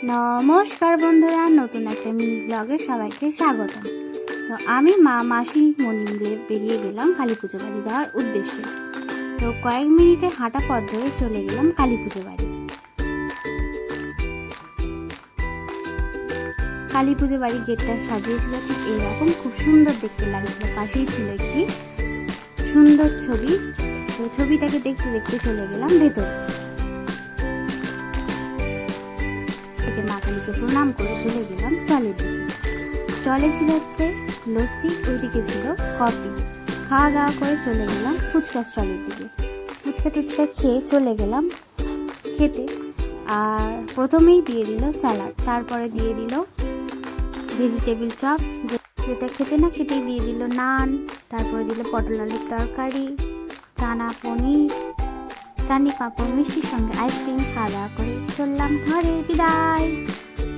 নমস্কার বন্ধুরা, নতুন একটা মিনি ব্লগে সবাইকে স্বাগত। তো আমি মাসি মনি মিলে বেরিয়ে গেলাম কালী পুজো বাড়ি যাওয়ার উদ্দেশ্যে। তো কয়েক মিনিটের হাঁটা পথ ধরে চলে গেলাম কালী পুজো বাড়ি। কালী পুজো বাড়ি গেটটা সাজিয়েছিল ঠিক এইরকম, খুব সুন্দর দেখতে লাগছিল। পাশেই ছিল একটি সুন্দর ছবি। তো ছবিটাকে দেখতে দেখতে চলে গেলাম ভেতরে। মা কালীকে প্রণাম করে চলে গেলাম স্টলের দিকে। স্টলে ছিল হচ্ছে লস্যি, ওইদিকে ছিল কফি। খাওয়া দাওয়া করে চলে গেলাম ফুচকা স্টলের দিকে। ফুচকা টুচকা খেয়ে চলে গেলাম খেতে। আর প্রথমেই দিয়ে দিল স্যালাড, তারপরে দিয়ে দিল ভেজিটেবিল চপ, যেটা খেতে না খেতেই দিয়ে দিল নান, তারপরে দিল পটল আলুর তরকারি, চানা পনির, চাটনি পাঁপড়, মিষ্টির সঙ্গে আইসক্রিম। খাওয়া দাওয়া করে চললাম ঘরে। বিদায়।